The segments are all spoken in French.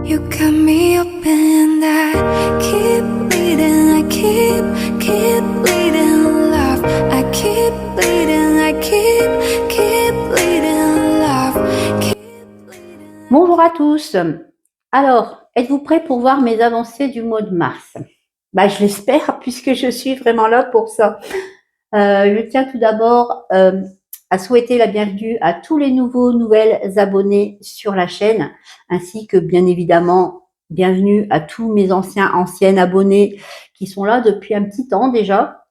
You cut me open, I keep bleeding, I keep bleeding, love. I keep bleeding, I keep bleeding, love. Keep bleeding. Bonjour à tous. Alors, êtes-vous prêts pour voir mes avancées du mois de mars? Je l'espère puisque je suis vraiment là pour ça. Je tiens tout d'abord à souhaiter la bienvenue à tous les nouvelles abonnés sur la chaîne, ainsi que bien évidemment bienvenue à tous mes anciennes abonnés qui sont là depuis un petit temps déjà.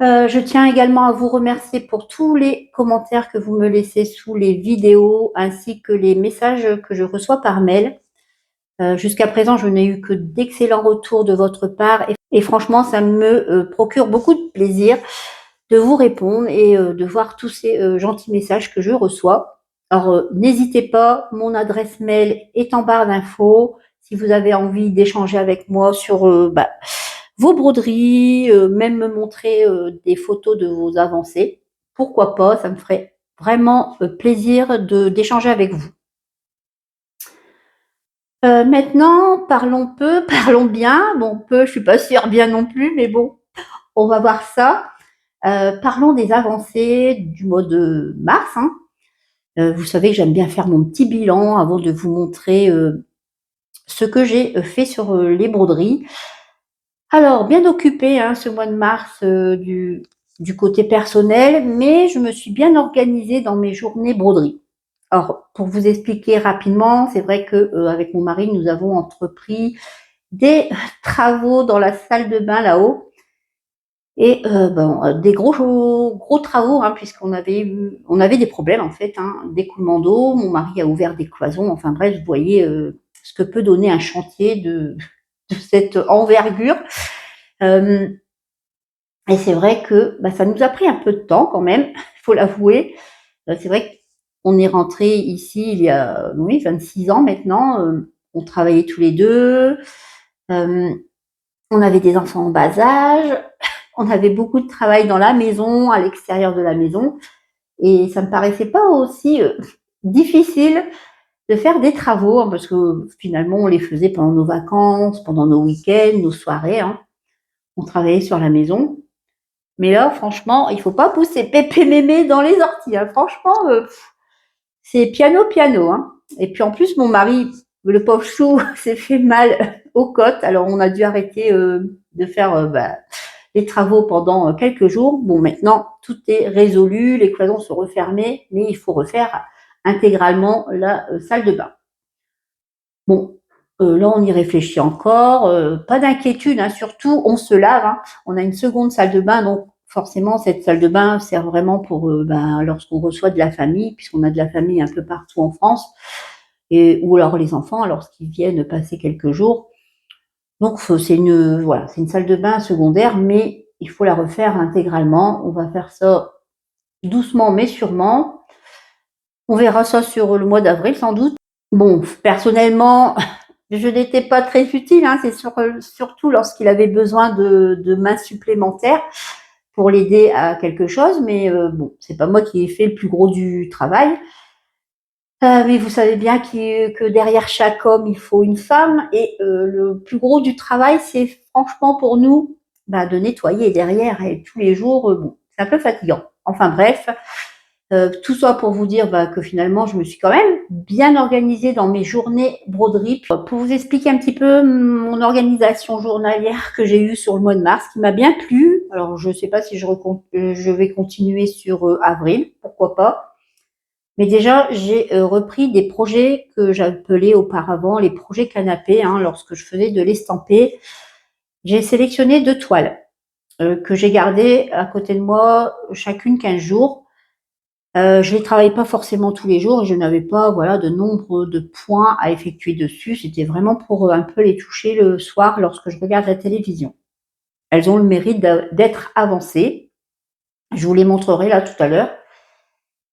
Je tiens également à vous remercier pour tous les commentaires que vous me laissez sous les vidéos ainsi que les messages que je reçois par mail. Jusqu'à présent, je n'ai eu que d'excellents retours de votre part et franchement, ça me procure beaucoup de plaisir de vous répondre et de voir tous ces gentils messages que je reçois. Alors, n'hésitez pas, mon adresse mail est en barre d'infos. Si vous avez envie d'échanger avec moi sur vos broderies, même me montrer des photos de vos avancées, pourquoi pas, ça me ferait vraiment plaisir d'échanger avec vous. Maintenant, parlons peu, parlons bien. Bon, peu, je suis pas sûre bien non plus, mais bon, on va voir ça. Parlons des avancées du mois de mars. Vous savez que j'aime bien faire mon petit bilan avant de vous montrer ce que j'ai fait sur les broderies. Alors, bien occupée ce mois de mars du côté personnel, mais je me suis bien organisée dans mes journées broderies. Alors, pour vous expliquer rapidement, c'est vrai que avec mon mari, nous avons entrepris des travaux dans la salle de bain là-haut et des gros travaux puisqu'on avait des problèmes en fait, d'écoulement d'eau. Mon mari a ouvert des cloisons. Enfin bref, vous voyez ce que peut donner un chantier de cette envergure. Et c'est vrai que ça nous a pris un peu de temps quand même, il faut l'avouer. C'est vrai qu'on est rentré ici il y a 26 ans maintenant. On travaillait tous les deux. On avait des enfants en bas âge. On avait beaucoup de travail dans la maison, à l'extérieur de la maison. Et ça me paraissait pas aussi difficile de faire des travaux parce que finalement, on les faisait pendant nos vacances, pendant nos week-ends, nos soirées. On travaillait sur la maison. Mais là, franchement, il faut pas pousser pépé mémé dans les orties. Franchement, c'est piano. Et puis en plus, mon mari, le pauvre chou, s'est fait mal aux côtes. Alors on a dû arrêter de faire les travaux pendant quelques jours. Bon, maintenant, tout est résolu, les cloisons sont refermées, mais il faut refaire intégralement la salle de bain. Bon, là, on y réfléchit encore. Pas d'inquiétude, surtout, on se lave. On a une seconde salle de bain, donc forcément, cette salle de bain sert vraiment pour lorsqu'on reçoit de la famille, puisqu'on a de la famille un peu partout en France, ou alors les enfants, lorsqu'ils viennent passer quelques jours. Donc, c'est une salle de bain secondaire, mais il faut la refaire intégralement. On va faire ça doucement, mais sûrement. On verra ça sur le mois d'avril, sans doute. Bon, personnellement, je n'étais pas très utile, c'est surtout lorsqu'il avait besoin de mains supplémentaires pour l'aider à quelque chose, mais bon, c'est pas moi qui ai fait le plus gros du travail. Mais vous savez bien que derrière chaque homme, il faut une femme, et le plus gros du travail, c'est franchement pour nous de nettoyer derrière, et tous les jours, bon, c'est un peu fatigant. Enfin bref, tout ça pour vous dire que finalement, je me suis quand même bien organisée dans mes journées broderie. Pour vous expliquer un petit peu mon organisation journalière que j'ai eue sur le mois de mars, qui m'a bien plu. Alors, je ne sais pas si je vais continuer sur avril, pourquoi pas. Mais déjà, j'ai repris des projets que j'appelais auparavant les projets canapés, lorsque je faisais de l'estampé. J'ai sélectionné 2 toiles que j'ai gardées à côté de moi, chacune 15 jours. Je les travaille pas forcément tous les jours et je n'avais pas de nombre de points à effectuer dessus. C'était vraiment pour un peu les toucher le soir lorsque je regarde la télévision. Elles ont le mérite d'être avancées. Je vous les montrerai là tout à l'heure.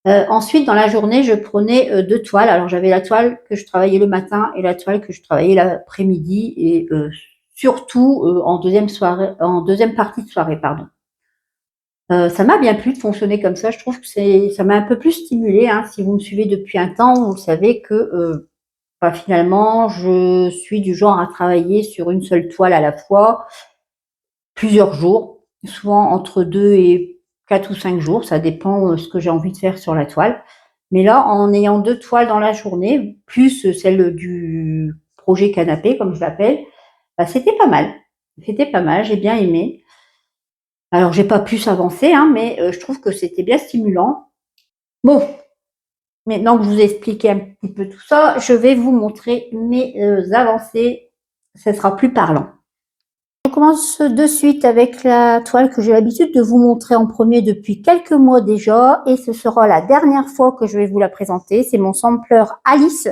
Ensuite, dans la journée, je prenais 2 toiles. Alors, j'avais la toile que je travaillais le matin et la toile que je travaillais l'après-midi et surtout en deuxième partie de soirée, pardon. Ça m'a bien plu de fonctionner comme ça. Je trouve que ça m'a un peu plus stimulée. Si vous me suivez depuis un temps, vous savez que bah, finalement, je suis du genre à travailler sur une seule toile à la fois, plusieurs jours, souvent entre 2 et 4 ou 5 jours, ça dépend ce que j'ai envie de faire sur la toile. Mais là, en ayant 2 toiles dans la journée, plus celle du projet canapé, comme je l'appelle, bah, c'était pas mal. C'était pas mal, j'ai bien aimé. Alors, j'ai pas pu s'avancer, hein, mais je trouve que c'était bien stimulant. Bon, maintenant que je vous ai expliqué un petit peu tout ça, je vais vous montrer mes avancées. Ça sera plus parlant. On commence de suite avec la toile que j'ai l'habitude de vous montrer en premier depuis quelques mois déjà, et ce sera la dernière fois que je vais vous la présenter. C'est mon sampler Alice,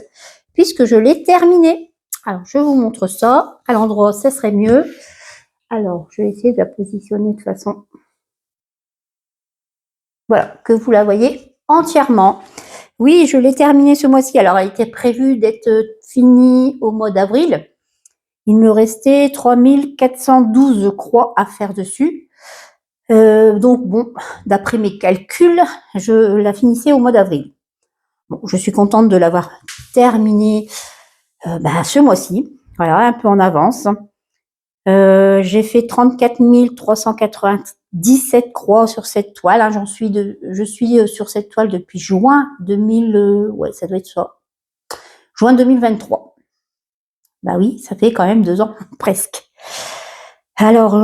puisque je l'ai terminé. Alors, je vous montre ça. À l'endroit, ça serait mieux. Alors, je vais essayer de la positionner de façon... Voilà, que vous la voyez entièrement. Oui, je l'ai terminé ce mois-ci. Alors, elle était prévue d'être finie au mois d'avril. Il me restait 3412 croix à faire dessus. Donc, bon, d'après mes calculs, je la finissais au mois d'avril. Bon, je suis contente de l'avoir terminée ce mois-ci. Voilà, un peu en avance. J'ai fait 34 397 croix sur cette toile. Hein. Je suis sur cette toile depuis juin 2000, ouais, ça doit être ça. Juin 2023. Bah oui, ça fait quand même 2 ans, presque. Alors,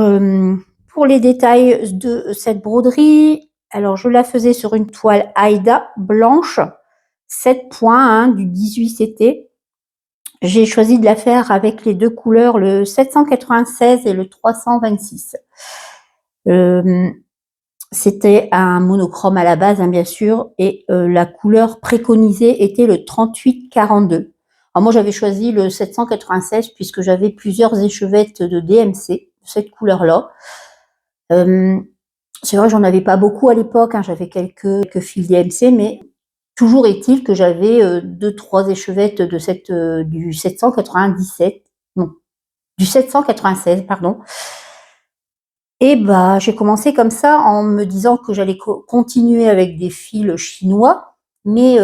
pour les détails de cette broderie, alors je la faisais sur une toile Aïda blanche, 7 points, hein, du 18 CT. J'ai choisi de la faire avec les deux couleurs, le 796 et le 326. C'était un monochrome à la base, hein, bien sûr, et la couleur préconisée était le 3842. Alors moi, j'avais choisi le 796 puisque j'avais plusieurs échevettes de DMC de cette couleur-là. C'est vrai que j'en avais pas beaucoup à l'époque, hein, j'avais quelques fils DMC, mais toujours est-il que j'avais 2-3 échevettes de du 797, non, du 796, pardon. Et bah, j'ai commencé comme ça en me disant que j'allais continuer avec des fils chinois, mais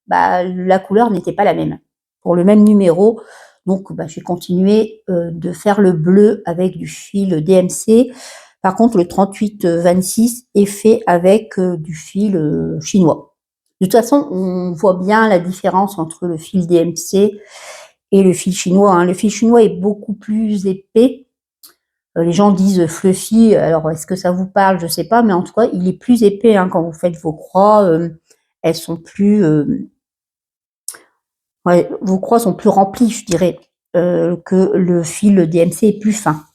la couleur n'était pas la même pour le même numéro. Donc, j'ai continué de faire le bleu avec du fil DMC. Par contre, le 3826 est fait avec du fil chinois. De toute façon, on voit bien la différence entre le fil DMC et le fil chinois. Hein. Le fil chinois est beaucoup plus épais. Les gens disent fluffy, alors est-ce que ça vous parle? Je sais pas, mais en tout cas, il est plus épais hein, quand vous faites vos croix. Elles sont plus... ouais, vos croix sont plus remplies, je dirais, que le fil DMC est plus fin.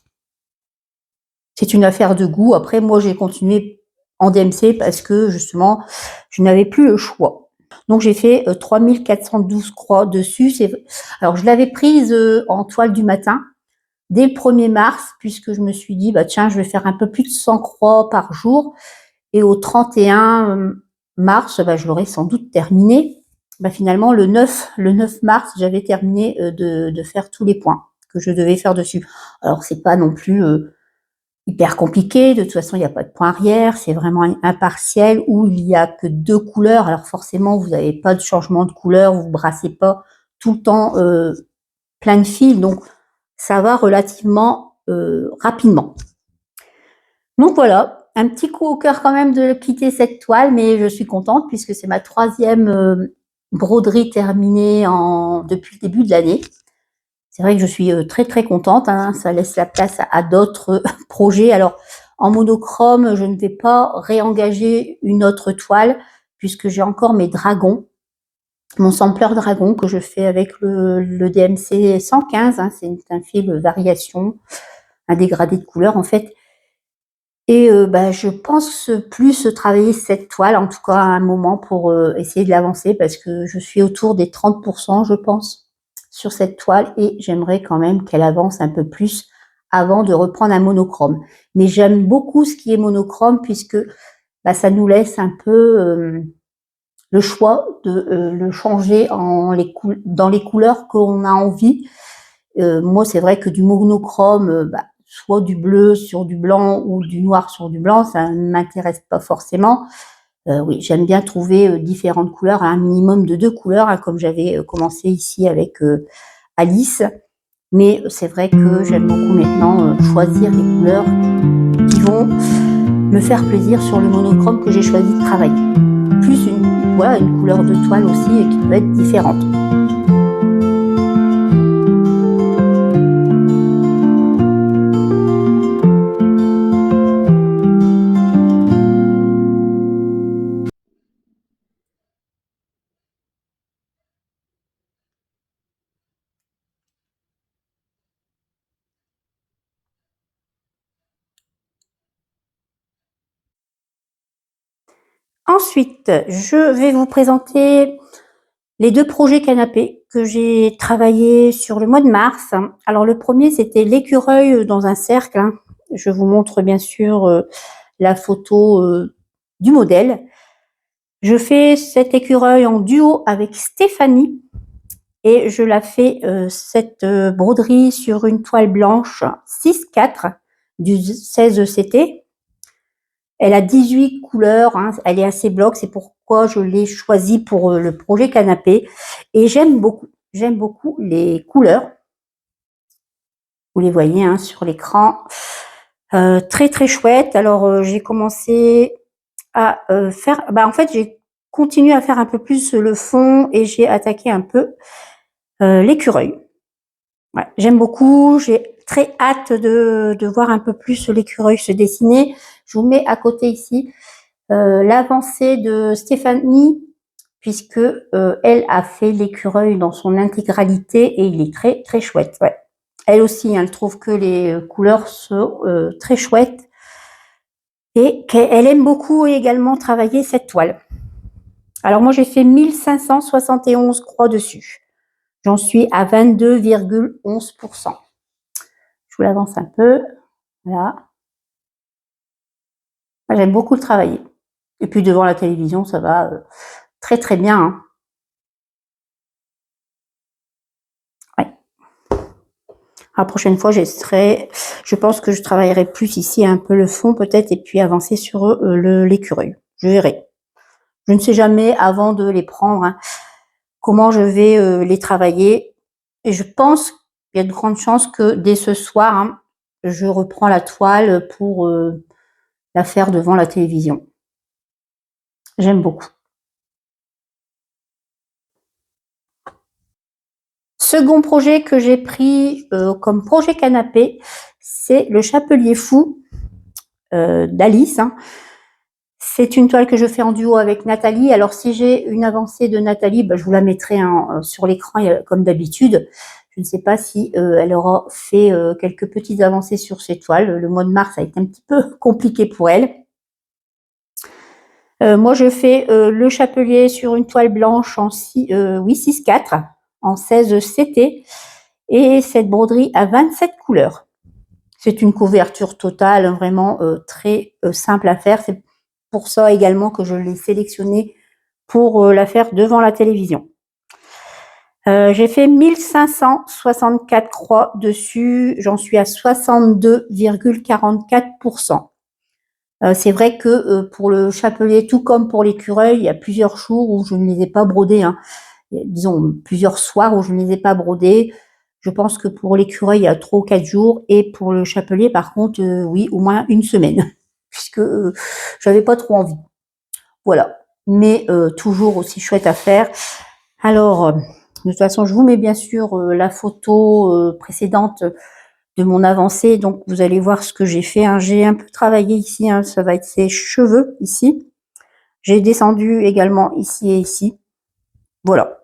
C'est une affaire de goût. Après, moi, j'ai continué en DMC parce que, justement, je n'avais plus le choix. Donc, j'ai fait 3412 croix dessus. Alors, je l'avais prise en toile du matin, dès le 1er mars, puisque je me suis dit, tiens, je vais faire un peu plus de 100 croix par jour. Et au 31 mars, je l'aurais sans doute terminé. Finalement, le 9 mars, j'avais terminé de faire tous les points que je devais faire dessus. Alors, c'est pas non plus hyper compliqué. De toute façon, il n'y a pas de point arrière. C'est vraiment un partiel où il n'y a que 2 couleurs. Alors, forcément, vous n'avez pas de changement de couleur. Vous ne brassez pas tout le temps plein de fils. Donc, ça va relativement rapidement. Donc voilà, un petit coup au cœur quand même de quitter cette toile, mais je suis contente puisque c'est ma 3e broderie terminée depuis le début de l'année. C'est vrai que je suis très très contente, hein, ça laisse la place à d'autres projets. Alors en monochrome, je ne vais pas réengager une autre toile puisque j'ai encore mes dragons, mon sampler dragon que je fais avec le DMC 115, hein, c'est un fil variation, un dégradé de couleur en fait. Et je pense plus travailler cette toile, en tout cas à un moment pour essayer de l'avancer parce que je suis autour des 30%, je pense, sur cette toile et j'aimerais quand même qu'elle avance un peu plus avant de reprendre un monochrome. Mais j'aime beaucoup ce qui est monochrome puisque ça nous laisse un peu le choix de le changer dans les couleurs qu'on a envie. Moi, c'est vrai que du monochrome, soit du bleu sur du blanc ou du noir sur du blanc, ça ne m'intéresse pas forcément. Oui, j'aime bien trouver différentes couleurs, un minimum de 2 couleurs, hein, comme j'avais commencé ici avec Alice. Mais c'est vrai que j'aime beaucoup maintenant choisir les couleurs qui vont me faire plaisir sur le monochrome que j'ai choisi de travailler. Plus voilà, une couleur de toile aussi qui peut être différente. Ensuite, je vais vous présenter les 2 projets canapés que j'ai travaillé sur le mois de mars. Alors le premier, c'était l'écureuil dans un cercle, hein. Je vous montre bien sûr la photo du modèle. Je fais cet écureuil en duo avec Stéphanie et je la fais cette broderie sur une toile blanche 6-4 du 16 CT. Elle a 18 couleurs, hein, elle est assez bloc, c'est pourquoi je l'ai choisie pour le projet canapé. Et j'aime beaucoup les couleurs. Vous les voyez hein, sur l'écran. Très très chouette. Alors j'ai commencé à faire, en fait j'ai continué à faire un peu plus le fond et j'ai attaqué un peu l'écureuil. Ouais, j'aime beaucoup, j'ai très hâte de voir un peu plus l'écureuil se dessiner. Je vous mets à côté ici l'avancée de Stéphanie, puisque elle a fait l'écureuil dans son intégralité et il est très très chouette. Ouais. Elle aussi, hein, elle trouve que les couleurs sont très chouettes et qu'elle aime beaucoup également travailler cette toile. Alors moi j'ai fait 1571 croix dessus. J'en suis à 22,11%. Je vous l'avance un peu. Voilà. J'aime beaucoup le travailler. Et puis devant la télévision, ça va très très bien. Hein. Ouais. La prochaine fois, je pense que je travaillerai plus ici un peu le fond peut-être et puis avancer sur l'écureuil. Je verrai. Je ne sais jamais avant de les prendre hein, comment je vais les travailler. Et je pense qu'il y a de grandes chances que dès ce soir, hein, je reprends la toile pour la faire devant la télévision. J'aime beaucoup. Second projet que j'ai pris comme projet canapé, c'est le Chapelier fou d'Alice. Hein. C'est une toile que je fais en duo avec Nathalie. Alors si j'ai une avancée de Nathalie, je vous la mettrai hein, sur l'écran comme d'habitude. Je ne sais pas si elle aura fait quelques petites avancées sur ces toiles. Le mois de mars a été un petit peu compliqué pour elle. Moi, je fais le Chapelier sur une toile blanche en 6-4, en 16 CT, et cette broderie a 27 couleurs. C'est une couverture totale, vraiment très simple à faire. C'est pour ça également que je l'ai sélectionnée pour la faire devant la télévision. J'ai fait 1564 croix dessus, j'en suis à 62,44%. C'est vrai que pour le Chapelier, tout comme pour l'écureuil, il y a plusieurs jours où je ne les ai pas brodés. Hein. Disons, plusieurs soirs où je ne les ai pas brodés. Je pense que pour l'écureuil, il y a 3 ou 4 jours. Et pour le Chapelier, par contre, oui, au moins une semaine. Puisque j'avais pas trop envie. Voilà. Mais toujours aussi chouette à faire. Alors, de toute façon, je vous mets bien sûr la photo précédente de mon avancée. Donc, vous allez voir ce que j'ai fait. Hein. J'ai un peu travaillé ici. Hein. Ça va être ses cheveux ici. J'ai descendu également ici et ici. Voilà.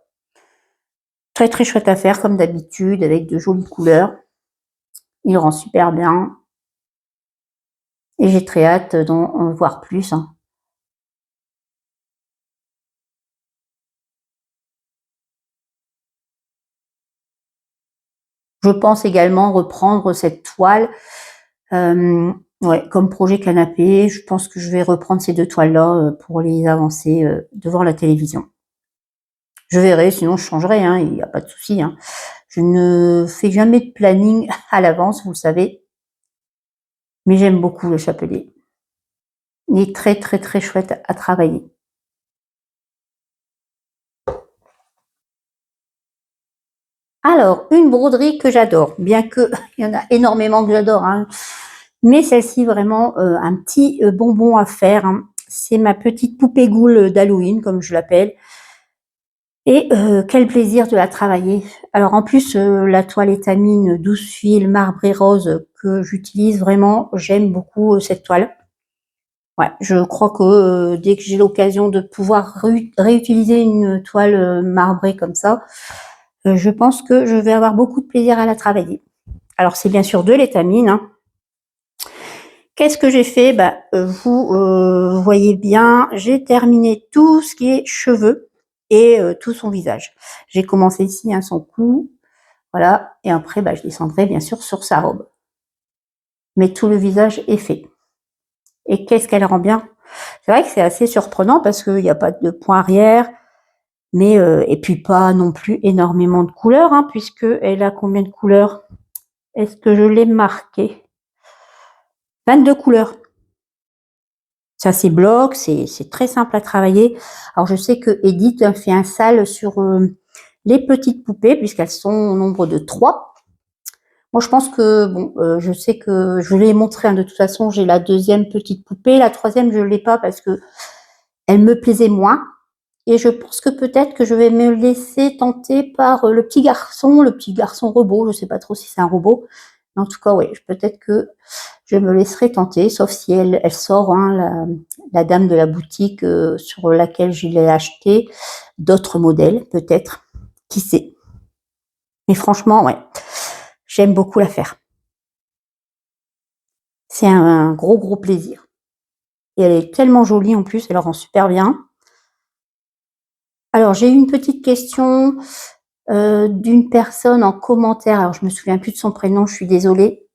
Très très chouette à faire comme d'habitude avec de jolies couleurs. Il rend super bien. Et j'ai très hâte d'en voir plus. Hein. Je pense également reprendre cette toile ouais, comme projet canapé. Je pense que je vais reprendre ces 2 toiles-là pour les avancer devant la télévision. Je verrai, sinon je changerai, hein, il n'y a pas de souci. Hein. Je ne fais jamais de planning à l'avance, vous le savez. Mais j'aime beaucoup le Chapelier. Il est très très très chouette à travailler. Alors, une broderie que j'adore, bien que il y en a énormément que j'adore, hein, mais celle-ci vraiment un petit bonbon à faire, hein. C'est ma petite poupée goule d'Halloween, comme je l'appelle. Et quel plaisir de la travailler. Alors en plus, la toile étamine 12 fils marbré rose que j'utilise vraiment, j'aime beaucoup cette toile. Ouais, je crois que dès que j'ai l'occasion de pouvoir réutiliser une toile marbrée comme ça, je pense que je vais avoir beaucoup de plaisir à la travailler. Alors c'est bien sûr de l'étamine, hein. Qu'est-ce que j'ai fait? Bah, vous voyez bien, j'ai terminé tout ce qui est cheveux et tout son visage. J'ai commencé ici, hein, son cou, voilà, et après, bah, je descendrai bien sûr sur sa robe. Mais tout le visage est fait. Et qu'est-ce qu'elle rend bien? C'est vrai que c'est assez surprenant parce qu'il n'y a pas de point arrière, mais et puis pas non plus énormément de couleurs, hein, puisque elle a combien de couleurs? Est-ce que je l'ai marqué? 22 couleurs. Ça c'est bloc, c'est très simple à travailler. Alors je sais que Edith a fait un sale sur les petites poupées puisqu'elles sont au nombre de 3. Moi je pense que bon, je sais que je vous l'ai montré, hein, de toute façon j'ai la deuxième petite poupée, la troisième je l'ai pas parce que elle me plaisait moins. Et je pense que peut-être que je vais me laisser tenter par le petit garçon robot. Je sais pas trop si c'est un robot. Mais en tout cas, oui, peut-être que je me laisserai tenter, sauf si elle sort, hein, la dame de la boutique sur laquelle je l'ai acheté, d'autres modèles, peut-être. Qui sait? Mais franchement, ouais, j'aime beaucoup la faire. C'est un gros, gros plaisir. Et elle est tellement jolie en plus, elle rend super bien. Alors, j'ai eu une petite question d'une personne en commentaire. Alors, je me souviens plus de son prénom, je suis désolée.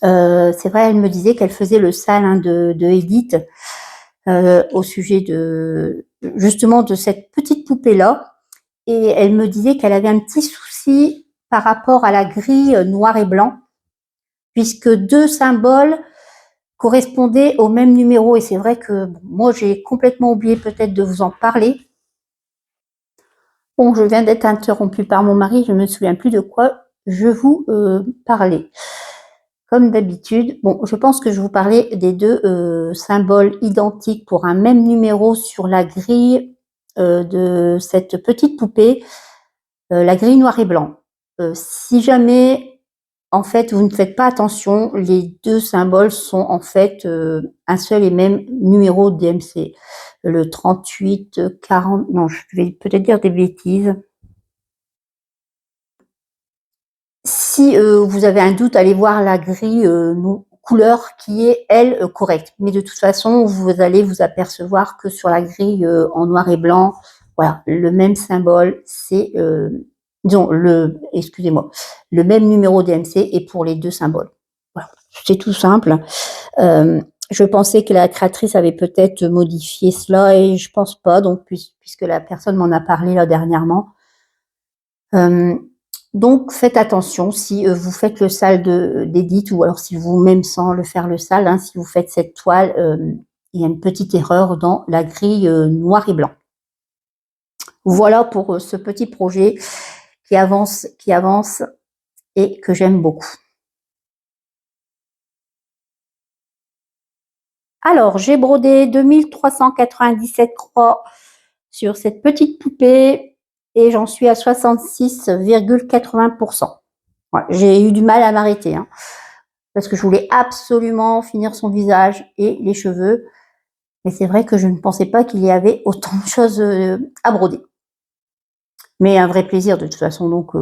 C'est vrai, elle me disait qu'elle faisait le sale, hein, de Edith au sujet de justement de cette petite poupée là, et elle me disait qu'elle avait un petit souci par rapport à la grille noir et blanc, puisque 2 symboles correspondaient au même numéro. Et c'est vrai que bon, moi j'ai complètement oublié peut-être de vous en parler. Bon, je viens d'être interrompue par mon mari, je ne me souviens plus de quoi je vous parlais. Comme d'habitude, bon, je pense que je vous parlais des 2 symboles identiques pour un même numéro sur la grille de cette petite poupée, la grille noir et blanc. Si jamais, en fait, vous ne faites pas attention, les 2 symboles sont en fait un seul et même numéro DMC. Le 38, 40, non, je vais peut-être dire des bêtises. Si vous avez un doute, allez voir la grille couleur qui est, elle, correcte. Mais de toute façon, vous allez vous apercevoir que sur la grille en noir et blanc, voilà, le même symbole, c'est, disons, excusez-moi, le même numéro DMC est pour les 2 symboles. Voilà, c'est tout simple. Je pensais que la créatrice avait peut-être modifié cela et je pense pas, donc puisque la personne m'en a parlé là dernièrement. Donc faites attention si vous faites le sale d'Edith, ou alors si vous-même sans le faire le sale, hein, si vous faites cette toile, il y a une petite erreur dans la grille noir et blanc. Voilà pour ce petit projet qui avance et que j'aime beaucoup. Alors, j'ai brodé 2397 croix sur cette petite poupée et j'en suis à 66,80%. Ouais, j'ai eu du mal à m'arrêter, hein, parce que je voulais absolument finir son visage et les cheveux. Mais c'est vrai que je ne pensais pas qu'il y avait autant de choses à broder. Mais un vrai plaisir de toute façon, donc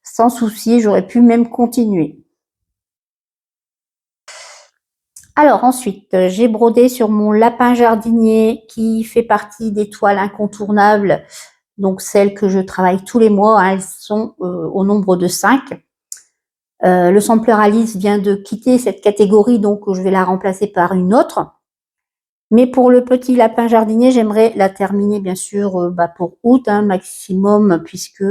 sans souci, j'aurais pu même continuer. Alors ensuite, j'ai brodé sur mon lapin jardinier qui fait partie des toiles incontournables, donc celles que je travaille tous les mois, hein, elles sont au nombre de 5. Le sampler Alice vient de quitter cette catégorie, donc je vais la remplacer par une autre. Mais pour le petit lapin jardinier, j'aimerais la terminer bien sûr pour août, hein, maximum, puisque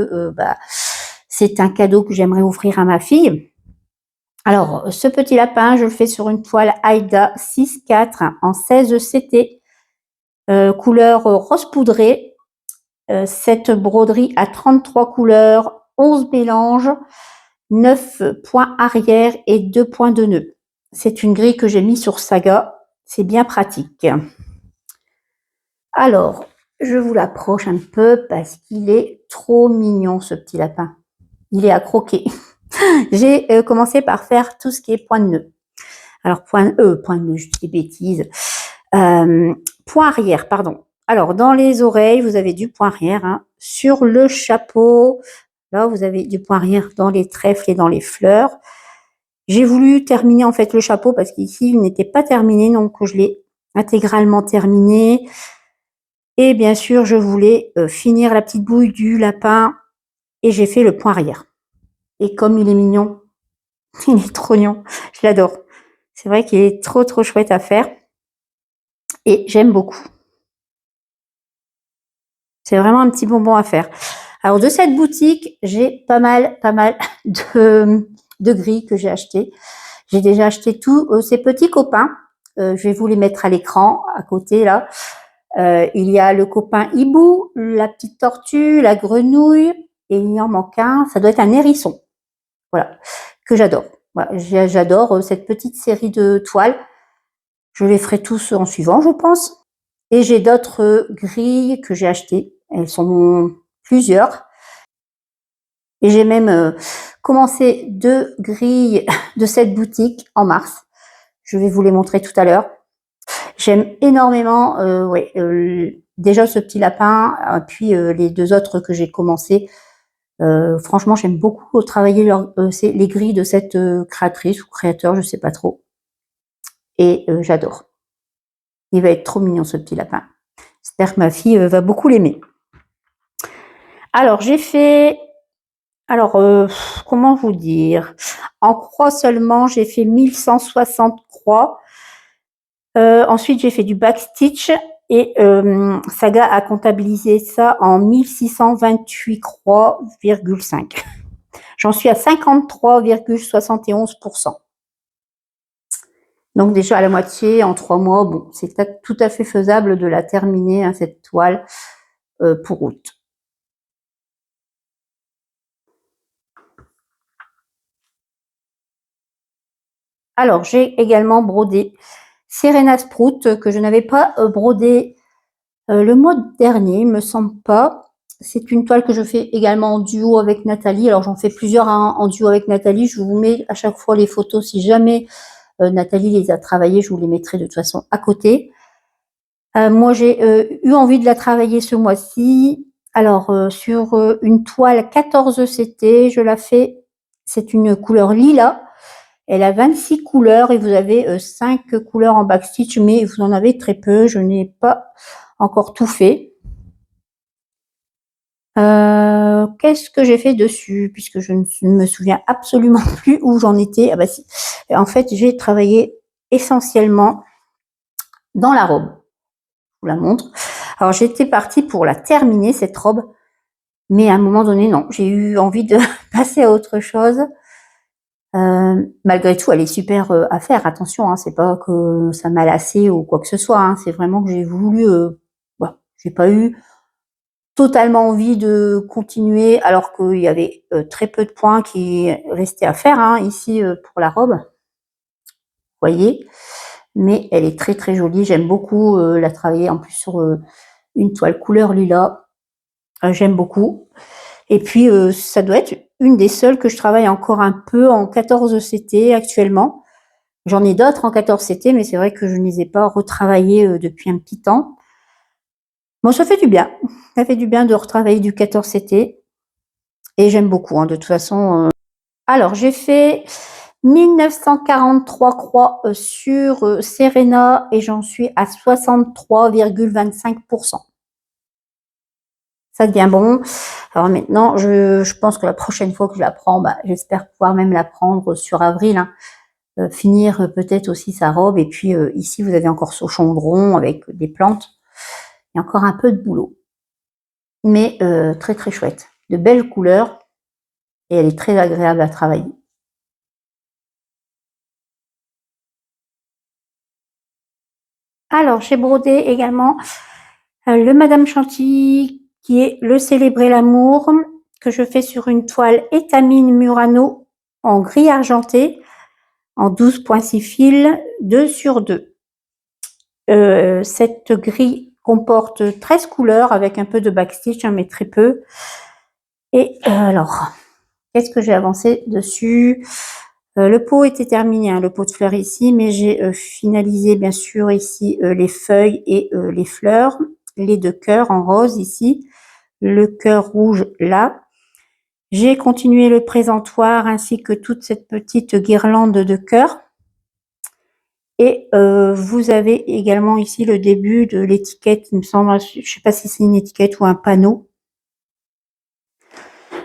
c'est un cadeau que j'aimerais offrir à ma fille. Alors, ce petit lapin, je le fais sur une toile Aida 6-4 en 16 CT, couleur rose poudré. Cette broderie a 33 couleurs, 11 mélanges, 9 points arrière et 2 points de nœud. C'est une grille que j'ai mis sur Saga. C'est bien pratique. Alors, je vous l'approche un peu parce qu'il est trop mignon, ce petit lapin. Il est à croquer. J'ai commencé par faire tout ce qui est point de nœud. Alors, point de nœud, je dis des bêtises. Point arrière, pardon. Alors, dans les oreilles, vous avez du point arrière. Hein. Sur le chapeau, là, vous avez du point arrière dans les trèfles et dans les fleurs. J'ai voulu terminer en fait le chapeau parce qu'ici, il n'était pas terminé, donc je l'ai intégralement terminé. Et bien sûr, je voulais finir la petite bouille du lapin et j'ai fait le point arrière. Et comme il est mignon, il est trop mignon, je l'adore. C'est vrai qu'il est trop trop chouette à faire et j'aime beaucoup. C'est vraiment un petit bonbon à faire. Alors de cette boutique, j'ai pas mal de grilles que j'ai achetées. J'ai déjà acheté tous ces petits copains. Je vais vous les mettre à l'écran à côté là. Il y a le copain hibou, la petite tortue, la grenouille et il y en manque un. Ça doit être un hérisson. Voilà, que j'adore. Voilà, j'adore cette petite série de toiles. Je les ferai tous en suivant, je pense. Et j'ai d'autres grilles que j'ai achetées. Elles sont plusieurs. Et j'ai même commencé 2 grilles de cette boutique en mars. Je vais vous les montrer tout à l'heure. J'aime énormément déjà ce petit lapin, puis les 2 autres que j'ai commencé. Franchement, j'aime beaucoup travailler les grilles de cette créatrice ou créateur, je sais pas trop. Et j'adore. Il va être trop mignon ce petit lapin. J'espère que ma fille va beaucoup l'aimer. Alors, j'ai fait... Alors, comment vous dire? En croix seulement, j'ai fait 1160 croix. Ensuite, j'ai fait du backstitch et Saga a comptabilisé ça en 1628 croix,5. J'en suis à 53,71%. Donc déjà à la moitié en 3 mois, bon, c'est tout à fait faisable de la terminer, hein, cette toile, pour août. Alors, j'ai également brodé Serena Sprout que je n'avais pas brodé le mois dernier, il me semble pas. C'est une toile que je fais également en duo avec Nathalie. Alors, j'en fais plusieurs en duo avec Nathalie. Je vous mets à chaque fois les photos. Si jamais Nathalie les a travaillées, je vous les mettrai de toute façon à côté. Moi, j'ai eu envie de la travailler ce mois-ci. Alors, sur une toile 14 CT, je la fais. C'est une couleur lilas. Elle a 26 couleurs et vous avez 5 couleurs en backstitch, mais vous en avez très peu. Je n'ai pas encore tout fait. Qu'est-ce que j'ai fait dessus? Puisque je ne me souviens absolument plus où j'en étais. Ah bah si. En fait, j'ai travaillé essentiellement dans la robe. Je vous la montre. Alors, j'étais partie pour la terminer, cette robe. Mais à un moment donné, non. J'ai eu envie de passer à autre chose. Malgré tout, elle est super à faire. Attention, hein, c'est pas que ça m'a lassé ou quoi que ce soit. Hein, c'est vraiment que j'ai voulu. J'ai pas eu totalement envie de continuer, alors qu'il y avait très peu de points qui restaient à faire hein, ici pour la robe. Vous voyez, mais elle est très très jolie. J'aime beaucoup la travailler en plus sur une toile couleur lilas. J'aime beaucoup. Et puis, ça doit être une des seules que je travaille encore un peu en 14 CT actuellement. J'en ai d'autres en 14 CT, mais c'est vrai que je ne les ai pas retravaillées depuis un petit temps. Bon, ça fait du bien. Ça fait du bien de retravailler du 14 CT. Et j'aime beaucoup, hein, de toute façon. Alors, j'ai fait 1943 croix sur Serena et j'en suis à 63,25%. Ça devient bon. Alors maintenant, je pense que la prochaine fois que je la prends, bah, j'espère pouvoir même la prendre sur avril. Hein. Finir peut-être aussi sa robe. Et puis ici, vous avez encore ce chaudron avec des plantes. Il y a encore un peu de boulot. Mais très très chouette. De belles couleurs. Et elle est très agréable à travailler. Alors, j'ai brodé également le Madame Chantilly, qui est le Célébrer l'amour, que je fais sur une toile étamine Murano en gris argenté, en 12,6 fils, 2 sur 2. Cette grille comporte 13 couleurs avec un peu de backstitch, mais très peu. Et alors, qu'est-ce que j'ai avancé dessus? Le pot était terminé, hein, le pot de fleurs ici, mais j'ai finalisé bien sûr ici les feuilles et les fleurs, les 2 cœurs en rose ici, le cœur rouge là. J'ai continué le présentoir ainsi que toute cette petite guirlande de cœurs. Et vous avez également ici le début de l'étiquette, il me semble, je ne sais pas si c'est une étiquette ou un panneau.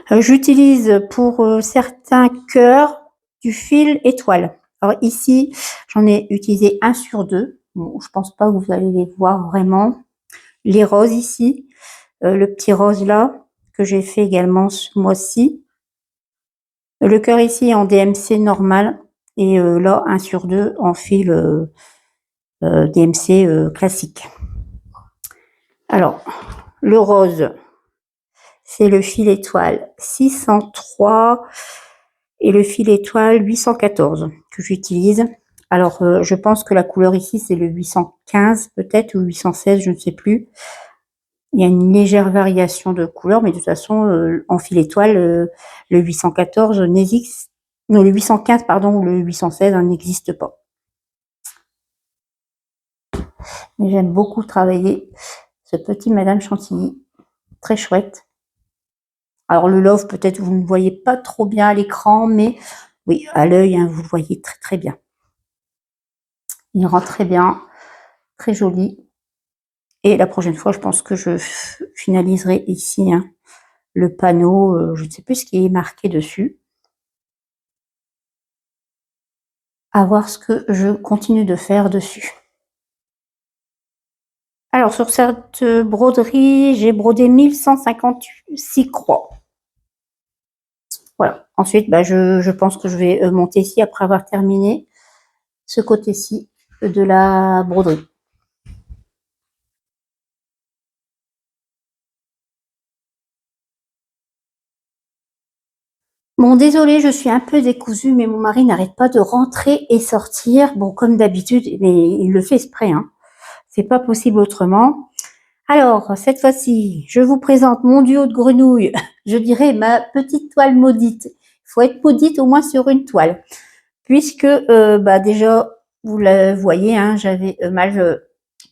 J'utilise pour certains cœurs du fil étoile. Alors ici, j'en ai utilisé 1 sur 2. Bon, je pense pas que vous allez les voir vraiment. Les roses ici, le petit rose là, que j'ai fait également ce mois-ci. Le cœur ici est en DMC normal et là 1 sur 2 en fil DMC classique. Alors, le rose, c'est le fil étoile 603 et le fil étoile 814 que j'utilise. Alors, je pense que la couleur ici, c'est le 815 peut-être ou 816, je ne sais plus. Il y a une légère variation de couleur, mais de toute façon, en fil étoile, le 814 n'existe, non, le 815, pardon, ou le 816 n'existe pas. Mais j'aime beaucoup travailler ce petit Madame Chantilly, très chouette. Alors le love, peut-être vous ne voyez pas trop bien à l'écran, mais oui, à l'œil, hein, vous le voyez très très bien. Il rend très bien, très joli. Et la prochaine fois, je pense que je finaliserai ici hein, le panneau, je ne sais plus ce qui est marqué dessus. À voir ce que je continue de faire dessus. Alors sur cette broderie, j'ai brodé 1156 croix. Voilà. Ensuite, bah, je pense que je vais monter ici après avoir terminé ce côté-ci de la broderie. Bon, désolée, je suis un peu décousue, mais mon mari n'arrête pas de rentrer et sortir. Bon, comme d'habitude, mais il le fait exprès, hein. C'est pas possible autrement. Alors, cette fois-ci, je vous présente mon duo de grenouilles. Je dirais ma petite toile maudite. Il faut être maudite au moins sur une toile. Puisque, bah, déjà, vous le voyez, hein, j'avais mal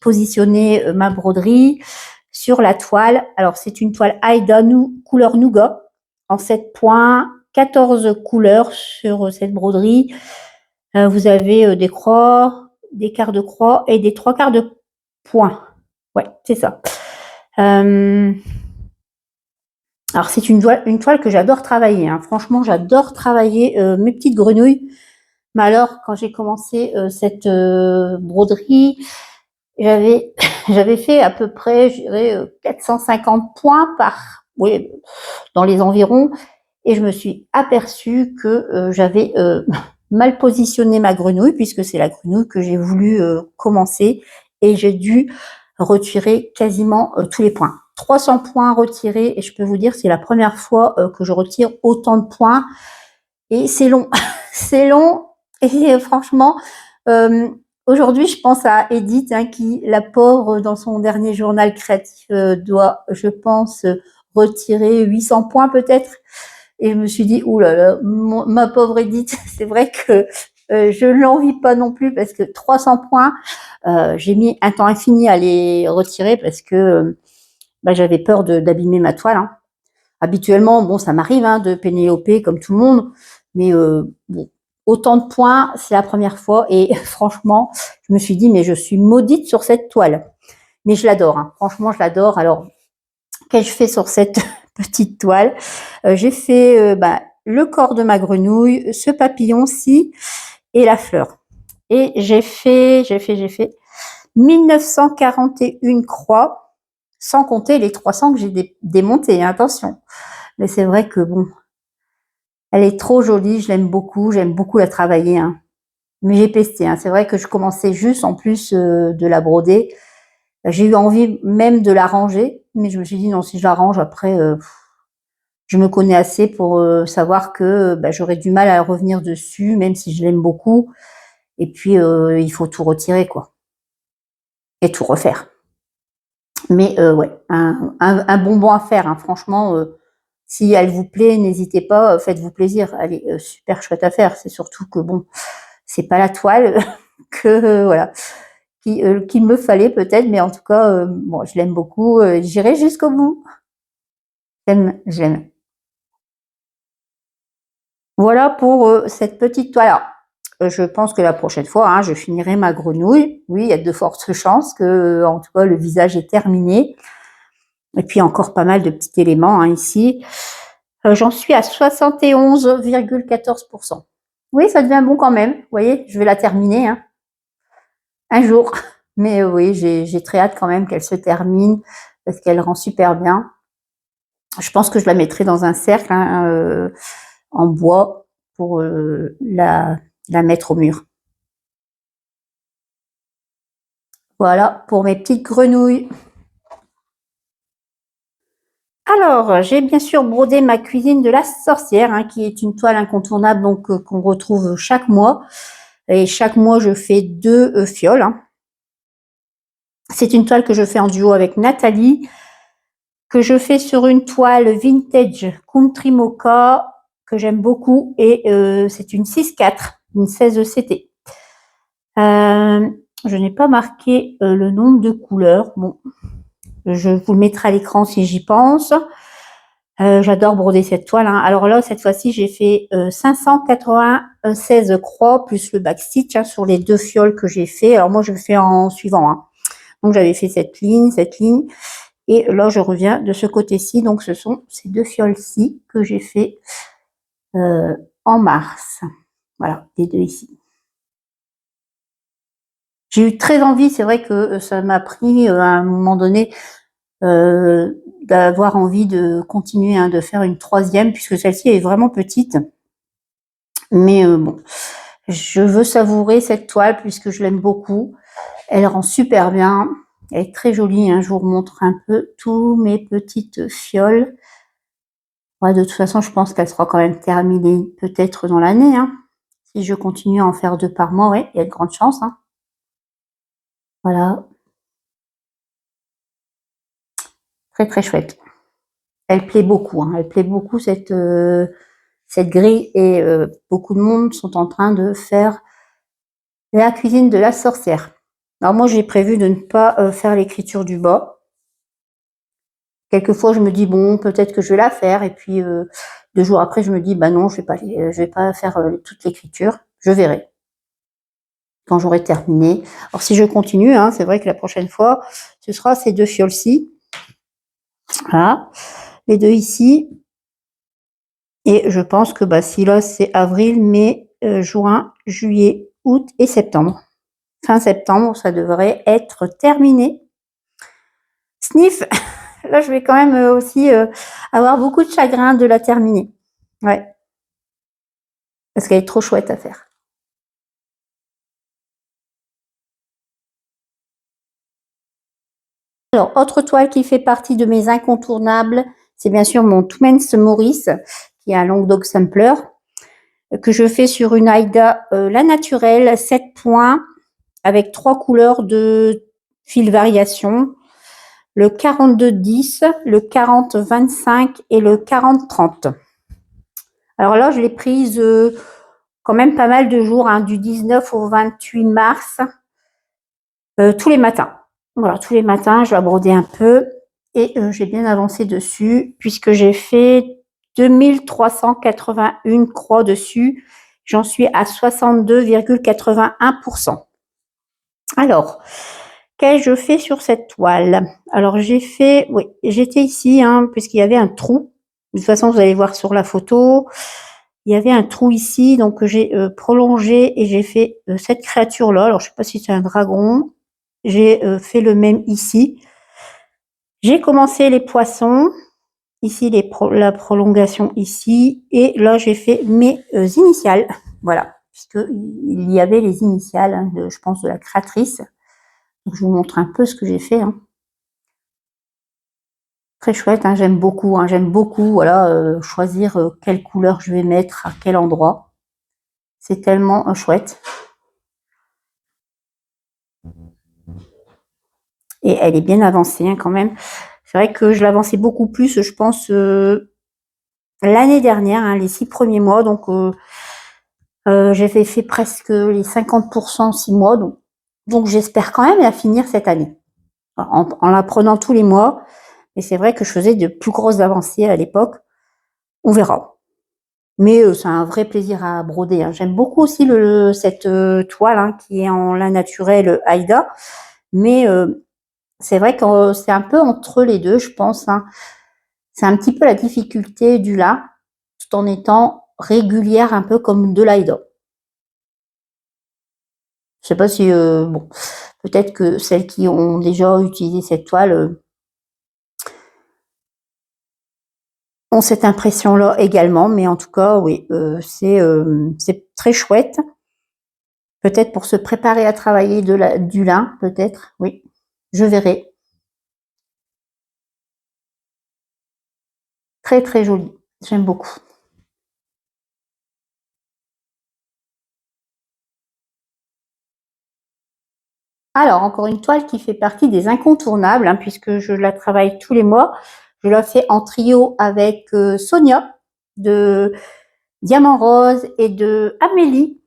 positionné ma broderie sur la toile. Alors, c'est une toile Aida couleur nougat en 7 points, 14 couleurs sur cette broderie. Vous avez des croix, des quarts de croix et des 3 quarts de points. Ouais, c'est ça. Alors, c'est une toile que j'adore travailler. Hein. Franchement, j'adore travailler mes petites grenouilles. Mais alors, quand j'ai commencé cette broderie, j'avais fait à peu près, je dirais, 450 points oui, dans les environs. Et je me suis aperçue que j'avais mal positionné ma grenouille, puisque c'est la grenouille que j'ai voulu commencer. Et j'ai dû retirer quasiment tous les points. 300 points retirés, et je peux vous dire, c'est la première fois que je retire autant de points. Et c'est long. C'est long. Et franchement, aujourd'hui, je pense à Edith, hein, qui, la pauvre, dans son dernier journal créatif, doit, je pense, retirer 800 points peut-être. Et je me suis dit, oulala, ma pauvre Edith, c'est vrai que je ne l'envie pas non plus parce que 300 points, j'ai mis un temps infini à les retirer parce que bah, j'avais peur d'abîmer ma toile. Hein. Habituellement, bon, ça m'arrive hein, de pénéloper comme tout le monde, mais bon, autant de points, c'est la première fois et franchement, je me suis dit, mais je suis maudite sur cette toile. Mais je l'adore, hein. Franchement, je l'adore. Alors, qu'ai-je fait sur cette petite toile? J'ai fait bah, le corps de ma grenouille, ce papillon-ci et la fleur. Et j'ai fait 1941 croix, sans compter les 300 que j'ai démontées, hein, attention. Mais c'est vrai que bon, elle est trop jolie, je l'aime beaucoup la travailler. Hein. Mais j'ai pesté, hein. C'est vrai que je commençais juste en plus de la broder. J'ai eu envie même de la ranger, mais je me suis dit non, si je la range après, je me connais assez pour savoir que j'aurais du mal à revenir dessus, même si je l'aime beaucoup. Et puis il faut tout retirer quoi, et tout refaire. Mais ouais, un bonbon à faire, hein. Franchement, si elle vous plaît, n'hésitez pas, faites-vous plaisir. Elle est super chouette à faire. C'est surtout que bon, c'est pas la toile que voilà qu'il me fallait peut-être, mais en tout cas, bon, je l'aime beaucoup. J'irai jusqu'au bout. J'aime. Voilà pour cette petite toile. Alors, je pense que la prochaine fois, hein, je finirai ma grenouille. Oui, il y a de fortes chances que, en tout cas, le visage est terminé. Et puis encore pas mal de petits éléments hein, ici. J'en suis à 71,14%. Oui, ça devient bon quand même. Vous voyez, je vais la terminer hein, un jour. Mais oui, j'ai très hâte quand même qu'elle se termine parce qu'elle rend super bien. Je pense que je la mettrai dans un cercle hein, en bois pour la mettre au mur. Voilà pour mes petites grenouilles. Alors, j'ai bien sûr brodé ma cuisine de la sorcière, hein, qui est une toile incontournable donc qu'on retrouve chaque mois. Et chaque mois, je fais 2 fioles. Hein. C'est une toile que je fais en duo avec Nathalie, que je fais sur une toile vintage Country Mocha que j'aime beaucoup et c'est une 6-4, une 16 CT. Je n'ai pas marqué le nombre de couleurs. Bon, je vous le mettrai à l'écran si j'y pense. J'adore broder cette toile. Hein. Alors là, cette fois-ci, j'ai fait 596 croix plus le backstitch hein, sur les 2 fioles que j'ai fait. Alors moi, je le fais en suivant. Hein. Donc j'avais fait cette ligne. Et là, je reviens de ce côté-ci. Donc ce sont ces 2 fioles-ci que j'ai fait en mars. Voilà, les 2 ici. J'ai eu très envie, c'est vrai que ça m'a pris à un moment donné d'avoir envie de continuer, hein, de faire une 3e, puisque celle-ci est vraiment petite. Mais bon, je veux savourer cette toile puisque je l'aime beaucoup. Elle rend super bien. Elle est très jolie. Hein. Je vous remontre un peu tous mes petites fioles. Ouais, de toute façon, je pense qu'elle sera quand même terminée peut-être dans l'année. Hein. Si je continue à en faire 2 par mois, ouais, il y a de grandes chances. Hein. Voilà. Très très chouette. Elle plaît beaucoup. Hein. Elle plaît beaucoup cette grille et beaucoup de monde sont en train de faire la cuisine de la sorcière. Alors moi, j'ai prévu de ne pas faire l'écriture du bas. Quelquefois, je me dis bon, peut-être que je vais la faire, et puis 2 jours après, je me dis bah non, je vais pas faire toute l'écriture. Je verrai quand j'aurai terminé. Alors si je continue, hein, c'est vrai que la prochaine fois, ce sera ces 2 fioles-ci. Voilà, les 2 ici. Et je pense que si là c'est avril, mai, juin, juillet, août et septembre. Fin septembre, ça devrait être terminé. Sniff, là je vais quand même aussi avoir beaucoup de chagrin de la terminer. Ouais. Parce qu'elle est trop chouette à faire. Alors, autre toile qui fait partie de mes incontournables, c'est bien sûr mon Twins Maurice, qui est un Languedoc Sampler, que je fais sur une Aïda La Naturelle 7 points, avec 3 couleurs de fil variation, le 42-10, le 40-25 et le 40-30. Alors là, je l'ai prise quand même pas mal de jours, hein, du 19 au 28 mars, tous les matins. Voilà, tous les matins, je la brodais un peu et j'ai bien avancé dessus puisque j'ai fait 2381 croix dessus. J'en suis à 62,81%. Alors, qu'ai-je fait sur cette toile? Alors, j'étais ici, hein, puisqu'il y avait un trou. De toute façon, vous allez voir sur la photo, il y avait un trou ici, donc j'ai prolongé et j'ai fait cette créature-là. Alors, je ne sais pas si c'est un dragon. J'ai fait le même ici. J'ai commencé les poissons. Ici, la prolongation ici. Et là, j'ai fait mes initiales. Voilà. puisqu'il y avait les initiales, hein, je pense, de la créatrice. Donc, je vous montre un peu ce que j'ai fait. Hein. Très chouette, hein, j'aime beaucoup, voilà, choisir quelle couleur je vais mettre à quel endroit. C'est tellement chouette. Et elle est bien avancée hein, quand même. C'est vrai que je l'avançais beaucoup plus, je pense, l'année dernière, hein, les 6 premiers mois. Donc, j'avais fait presque les 50% en 6 mois. Donc j'espère quand même la finir cette année. En la prenant tous les mois. Et c'est vrai que je faisais de plus grosses avancées à l'époque. On verra. Mais c'est un vrai plaisir à broder. Hein. J'aime beaucoup aussi cette toile hein, qui est en lin naturel Aïda. Mais c'est vrai que c'est un peu entre les deux, je pense. Hein. C'est un petit peu la difficulté du lin, tout en étant régulière, un peu comme de l'Aïda. Je sais pas si, bon, peut-être que celles qui ont déjà utilisé cette toile ont cette impression-là également. Mais en tout cas, oui, c'est très chouette. Peut-être pour se préparer à travailler du lin, peut-être, oui. Je verrai. Très, très joli. J'aime beaucoup. Alors, encore une toile qui fait partie des incontournables, hein, puisque je la travaille tous les mois. Je la fais en trio avec Sonia de Diamant Rose et de Amélie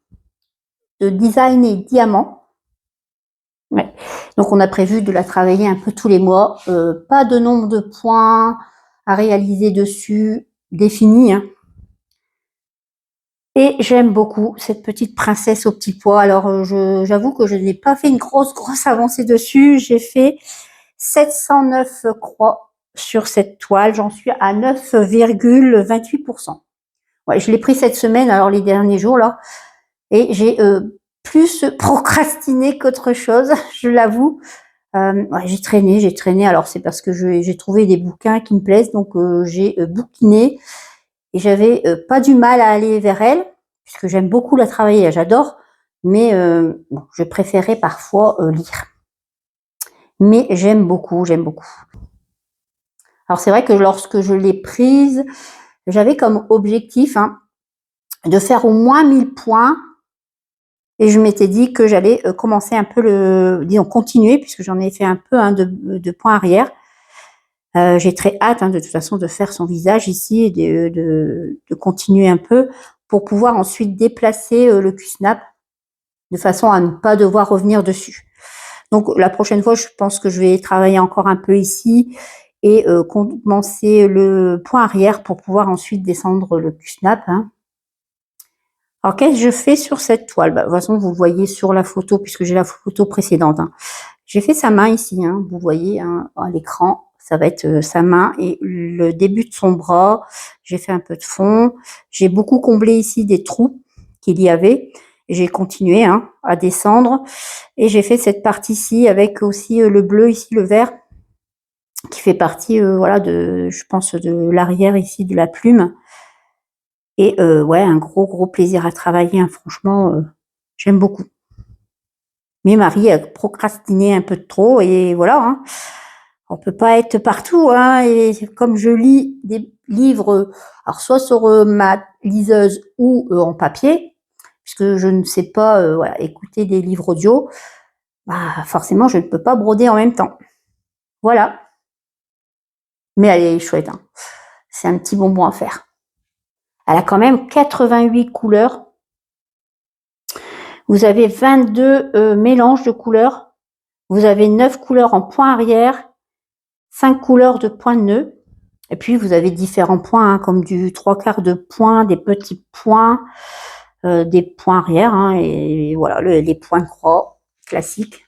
de Design et Diamant. Ouais. Donc, on a prévu de la travailler un peu tous les mois. Pas de nombre de points à réaliser dessus définis. Hein. Et j'aime beaucoup cette petite princesse au petit pois. Alors, j'avoue que je n'ai pas fait une grosse avancée dessus. J'ai fait 709 croix sur cette toile. J'en suis à 9,28%. Ouais, je l'ai pris cette semaine, alors les derniers jours, là. Et j'ai plus procrastiné qu'autre chose, je l'avoue. Ouais, j'ai traîné. Alors, c'est parce que j'ai trouvé des bouquins qui me plaisent. Donc, j'ai bouquiné. Et j'avais pas du mal à aller vers elle, puisque j'aime beaucoup la travailler, j'adore, mais bon, je préférais parfois lire. Mais j'aime beaucoup. Alors c'est vrai que lorsque je l'ai prise, j'avais comme objectif hein, de faire au moins 1000 points, et je m'étais dit que j'allais commencer un peu disons continuer, puisque j'en ai fait un peu hein, de points arrière. J'ai très hâte hein, de toute façon de faire son visage ici et de continuer un peu pour pouvoir ensuite déplacer le Q-snap de façon à ne pas devoir revenir dessus. Donc la prochaine fois, je pense que je vais travailler encore un peu ici et commencer le point arrière pour pouvoir ensuite descendre le Q-snap. Hein. Alors qu'est-ce que je fais sur cette toile? De toute façon, vous voyez sur la photo, puisque j'ai la photo précédente. Hein. J'ai fait sa main ici, hein, vous voyez hein, à l'écran. Ça va être sa main et le début de son bras. J'ai fait un peu de fond. J'ai beaucoup comblé ici des trous qu'il y avait. J'ai continué hein, à descendre. Et j'ai fait cette partie-ci avec aussi le bleu, ici le vert, qui fait partie, voilà, je pense, de l'arrière ici de la plume. Et ouais, un gros plaisir à travailler. Hein, franchement, j'aime beaucoup. Mais Marie a procrastiné un peu de trop et voilà. Hein. On peut pas être partout. Hein, et comme je lis des livres, alors soit sur ma liseuse ou en papier, puisque je ne sais pas voilà, écouter des livres audio, bah, forcément, je ne peux pas broder en même temps. Voilà. Mais elle est chouette. Hein. C'est un petit bonbon à faire. Elle a quand même 88 couleurs. Vous avez 22 mélanges de couleurs. Vous avez 9 couleurs en point arrière, 5 couleurs de points de nœud. Et puis, vous avez différents points, hein, comme du 3/4 de points, des petits points, des points arrière, hein, et voilà, les points de croix classiques.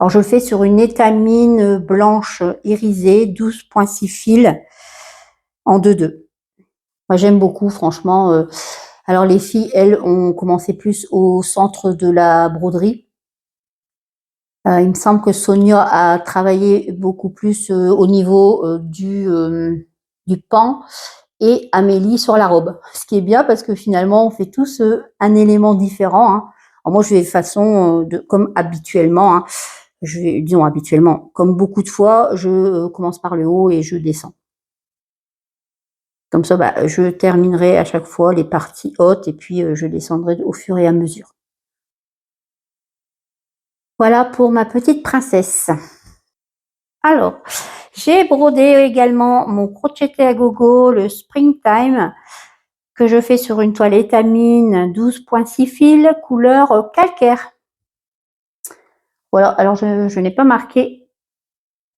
Alors, je le fais sur une étamine blanche irisée, 12,6 fils en 2/2. Moi, j'aime beaucoup, franchement. Alors, les filles, elles, ont commencé plus au centre de la broderie. Il me semble que Sonia a travaillé beaucoup plus au niveau du pan et Amélie sur la robe. Ce qui est bien parce que finalement, on fait tous un élément différent. Hein. Alors moi, je vais de façon comme habituellement. Hein. Disons habituellement, comme beaucoup de fois, je commence par le haut et je descends. Comme ça, je terminerai à chaque fois les parties hautes et puis je descendrai au fur et à mesure. Voilà pour ma petite princesse. Alors, j'ai brodé également mon crocheté à gogo, le Springtime, que je fais sur une toile étamine 12,6 fils, couleur calcaire. Voilà, alors je n'ai pas marqué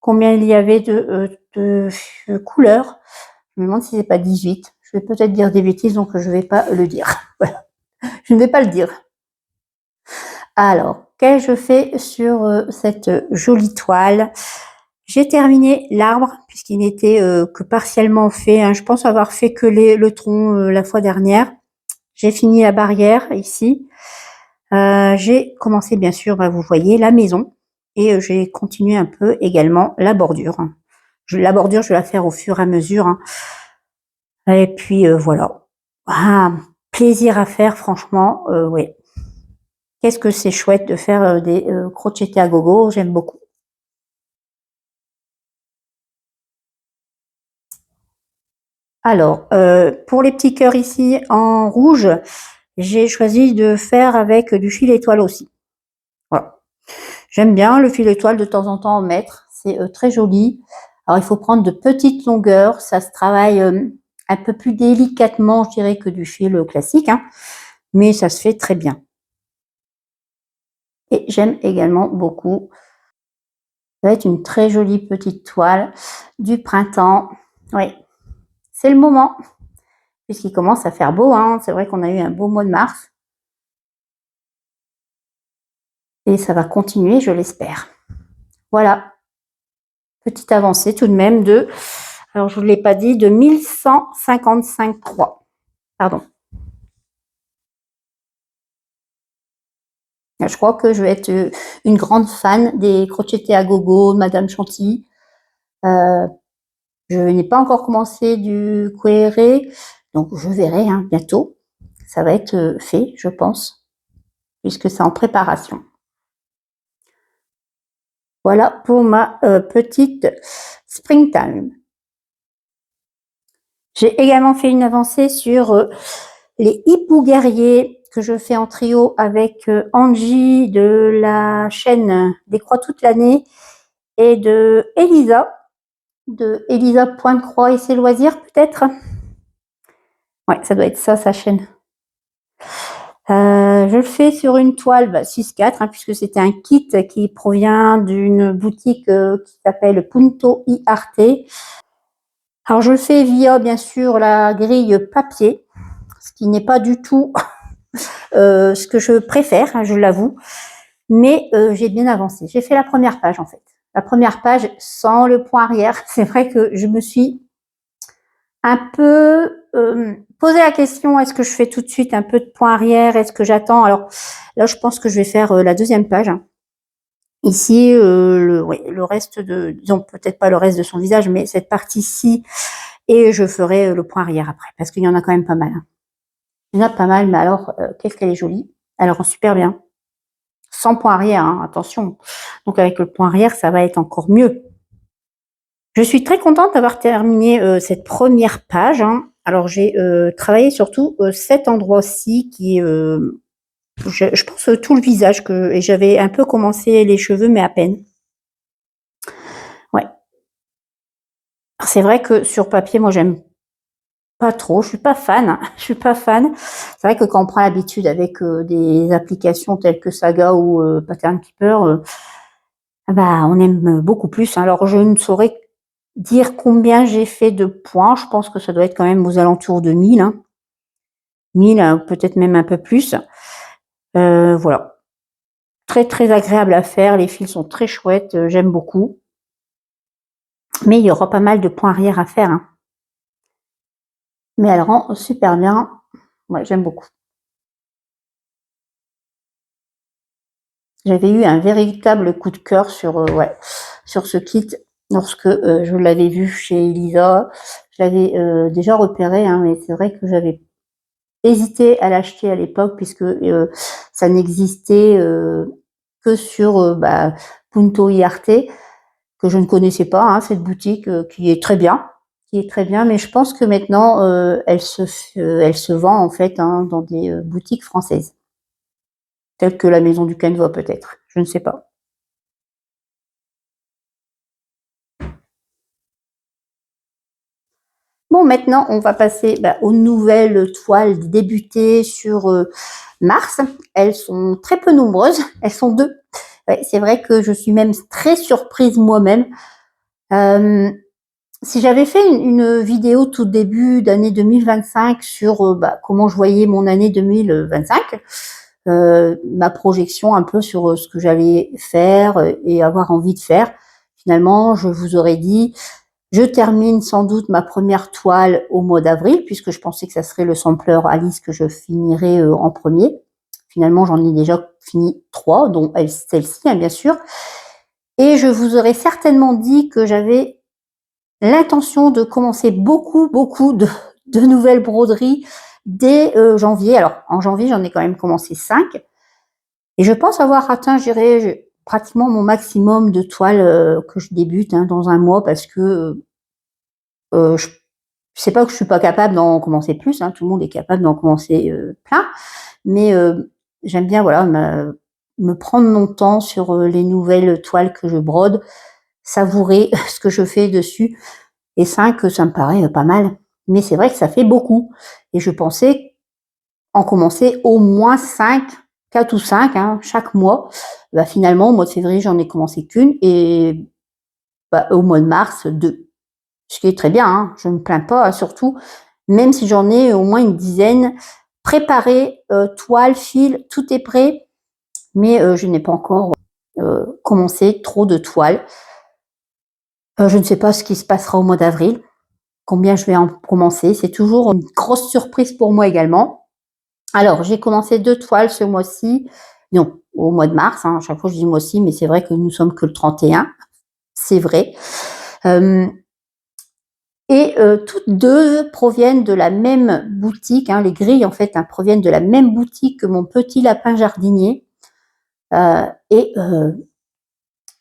combien il y avait de couleurs. Je me demande si c'est pas 18. Je vais peut-être dire des bêtises, donc je ne vais pas le dire. Voilà. Je ne vais pas le dire. Alors, qu'ai-je fait sur cette jolie toile? J'ai terminé l'arbre, puisqu'il n'était que partiellement fait. Hein. Je pense avoir fait que le tronc la fois dernière. J'ai fini la barrière ici. J'ai commencé, bien sûr, vous voyez, la maison. Et j'ai continué un peu également la bordure. La bordure, je vais la faire au fur et à mesure. Hein. Et puis, voilà. Ah, plaisir à faire, franchement, oui. Qu'est-ce que c'est chouette de faire des crochetés à gogo, j'aime beaucoup. Alors, pour les petits cœurs ici en rouge, j'ai choisi de faire avec du fil étoile aussi. Voilà. J'aime bien le fil étoile de temps en temps en mettre, c'est très joli. Alors, il faut prendre de petites longueurs, ça se travaille un peu plus délicatement, je dirais, que du fil classique, hein, mais ça se fait très bien. Et j'aime également beaucoup. Ça va être une très jolie petite toile du printemps. Oui, c'est le moment, puisqu'il commence à faire beau. Hein. C'est vrai qu'on a eu un beau mois de mars. Et ça va continuer, je l'espère. Voilà. Petite avancée tout de même de, alors je ne vous l'ai pas dit, de 1155 croix. Pardon. Je crois que je vais être une grande fan des crochetés à gogo, Madame Chantilly. Je n'ai pas encore commencé du quéré, donc je verrai hein, bientôt. Ça va être fait, je pense, puisque c'est en préparation. Voilà pour ma petite Springtime. J'ai également fait une avancée sur les hiboux guerriers que je fais en trio avec Angie de la chaîne Des Croix toute l'année et de Elisa Point de Croix et ses loisirs peut-être. Ouais, ça doit être ça sa chaîne. Je le fais sur une toile 6-4 hein, puisque c'était un kit qui provient d'une boutique qui s'appelle Punto y Arte. Alors je le fais via bien sûr la grille papier, ce qui n'est pas du tout ce que je préfère, hein, je l'avoue, mais j'ai bien avancé. J'ai fait la première page en fait. La première page sans le point arrière. C'est vrai que je me suis un peu posé la question, est-ce que je fais tout de suite un peu de point arrière? Est-ce que j'attends? Alors là, je pense que je vais faire la deuxième page. Hein. Ici, le reste de, disons peut-être pas le reste de son visage, mais cette partie-ci, et je ferai le point arrière après, parce qu'il y en a quand même pas mal. Hein. Il y en a pas mal, mais alors, qu'est-ce qu'elle est jolie. Elle rend super bien. Sans point arrière, hein, attention. Donc avec le point arrière, ça va être encore mieux. Je suis très contente d'avoir terminé cette première page. Hein. Alors j'ai travaillé surtout cet endroit-ci qui est, je pense, tout le visage et j'avais un peu commencé les cheveux, mais à peine. Ouais. C'est vrai que sur papier, moi j'aime pas trop. Je suis pas fan. Hein. Je suis pas fan. C'est vrai que quand on prend l'habitude avec des applications telles que Saga ou Pattern Keeper, on aime beaucoup plus. Alors je ne saurais dire combien j'ai fait de points. Je pense que ça doit être quand même aux alentours de 1000. Hein. 1000, peut-être même un peu plus. Voilà. Très, très agréable à faire. Les fils sont très chouettes. J'aime beaucoup. Mais il y aura pas mal de points arrière à faire. Hein. Mais elle rend super bien. Ouais, j'aime beaucoup. J'avais eu un véritable coup de cœur sur ce kit. lorsque je l'avais vu chez Elisa. Je l'avais déjà repéré, hein, mais c'est vrai que j'avais hésité à l'acheter à l'époque puisque ça n'existait que sur Punto IRT, que je ne connaissais pas, hein, cette boutique qui est très bien, mais je pense que maintenant elle se vend en fait, hein, dans des boutiques françaises, telles que la Maison du Canevas peut-être, je ne sais pas. Bon, maintenant on va passer aux nouvelles toiles débutées sur Mars. Elles sont très peu nombreuses, elles sont 2. Ouais, c'est vrai que je suis même très surprise moi-même. Si j'avais fait une vidéo tout début d'année 2025 sur comment je voyais mon année 2025, ma projection un peu sur ce que j'allais faire et avoir envie de faire, finalement, je vous aurais dit, je termine sans doute ma première toile au mois d'avril, puisque je pensais que ça serait le sampler Alice que je finirais en premier. Finalement, j'en ai déjà fini 3, dont celle-ci, hein, bien sûr. Et je vous aurais certainement dit que j'avais l'intention de commencer beaucoup de nouvelles broderies dès janvier. Alors, en janvier, j'en ai quand même commencé 5. Et je pense avoir atteint, je dirais, pratiquement mon maximum de toiles que je débute, hein, dans un mois, parce que je sais pas que je suis pas capable d'en commencer plus, hein, tout le monde est capable d'en commencer plein, mais j'aime bien, voilà, me prendre mon temps sur les nouvelles toiles que je brode, savourer ce que je fais dessus. Et 5, ça me paraît pas mal. Mais c'est vrai que ça fait beaucoup. Et je pensais en commencer au moins 5, 4 ou 5, hein, chaque mois. Finalement, au mois de février, j'en ai commencé qu'une. Et au mois de mars, 2. Ce qui est très bien, hein, je ne me plains pas, hein, surtout, même si j'en ai au moins une dizaine préparées, toile, fil, tout est prêt. Mais je n'ai pas encore commencé trop de toiles. Je ne sais pas ce qui se passera au mois d'avril. Combien je vais en commencer. C'est toujours une grosse surprise pour moi également. Alors, j'ai commencé 2 toiles ce mois-ci. Non, au mois de mars. Hein, à chaque fois, je dis mois-ci, mais c'est vrai que nous sommes que le 31. C'est vrai. Toutes 2 proviennent de la même boutique. Hein, les grilles, en fait, hein, proviennent de la même boutique que mon petit lapin jardinier.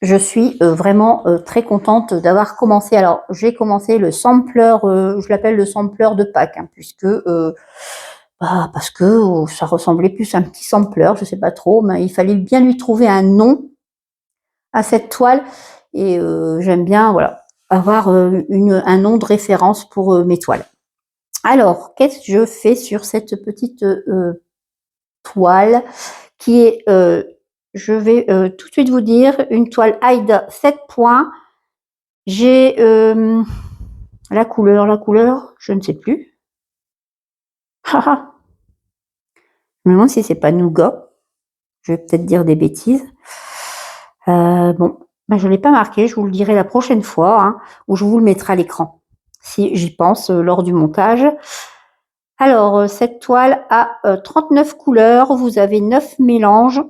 Je suis vraiment très contente d'avoir commencé. Alors, j'ai commencé le sampler, je l'appelle le sampler de Pâques, hein, puisque parce que ça ressemblait plus à un petit sampler, je sais pas trop, mais il fallait bien lui trouver un nom à cette toile. Et j'aime bien, voilà, avoir un nom de référence pour mes toiles. Alors, qu'est-ce que je fais sur cette petite toile qui est je vais tout de suite vous dire, une toile Aida 7 points. J'ai la couleur, je ne sais plus. Je me demande si c'est pas Nougat. Je vais peut-être dire des bêtises. Bon, je ne l'ai pas marqué, je vous le dirai la prochaine fois, hein, ou je vous le mettrai à l'écran, si j'y pense lors du montage. Alors, cette toile a 39 couleurs, vous avez 9 mélanges.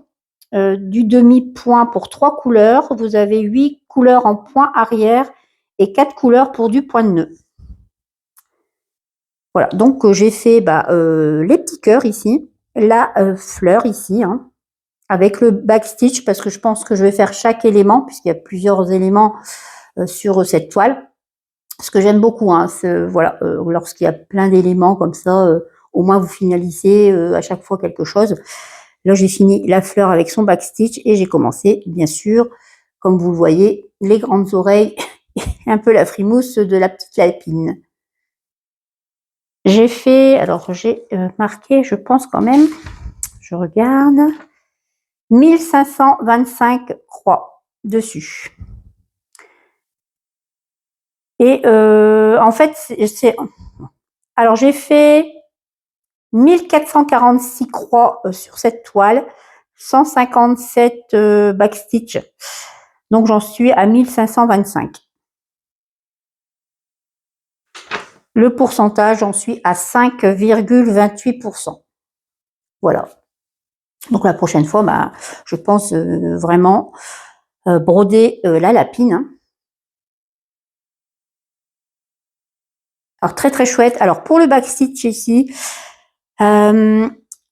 Du demi-point pour 3 couleurs, vous avez 8 couleurs en point arrière et 4 couleurs pour du point de nœud. Voilà, donc j'ai fait les petits cœurs ici, la fleur ici, hein, avec le backstitch, parce que je pense que je vais faire chaque élément, puisqu'il y a plusieurs éléments sur cette toile. Ce que j'aime beaucoup, hein, voilà, lorsqu'il y a plein d'éléments comme ça, au moins vous finalisez à chaque fois quelque chose. Là, j'ai fini la fleur avec son backstitch et j'ai commencé, bien sûr, comme vous le voyez, les grandes oreilles et un peu la frimousse de la petite lapine. J'ai fait, alors j'ai marqué, je pense quand même, je regarde, 1525 croix dessus. Et en fait, alors j'ai fait 1446 croix sur cette toile, 157 backstitch. Donc j'en suis à 1525. Le pourcentage, j'en suis à 5,28%. Voilà. Donc la prochaine fois, je pense vraiment broder la lapine, hein. Alors très très chouette. Alors pour le backstitch ici, à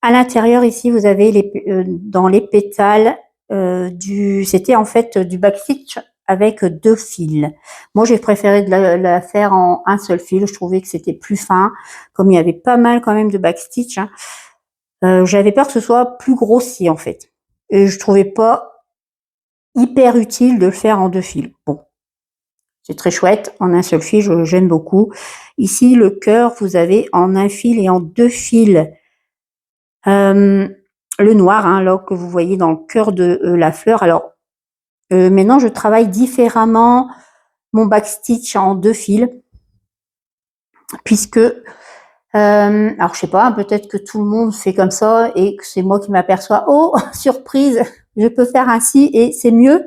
l'intérieur ici vous avez dans les pétales c'était en fait du backstitch avec 2 fils. Moi j'ai préféré de la faire en un seul fil. Je trouvais que c'était plus fin, comme il y avait pas mal quand même de backstitch. Hein. J'avais peur que ce soit plus grossier en fait. Et je trouvais pas hyper utile de le faire en 2 fils. Bon, c'est très chouette en un seul fil, j'aime beaucoup. Ici le cœur, vous avez en un fil et en 2 fils. Le noir, hein, là que vous voyez dans le cœur de la fleur. Alors maintenant je travaille différemment mon backstitch en 2 fils, puisque alors je sais pas, peut-être que tout le monde fait comme ça et que c'est moi qui m'aperçois, oh surprise, je peux faire ainsi et c'est mieux.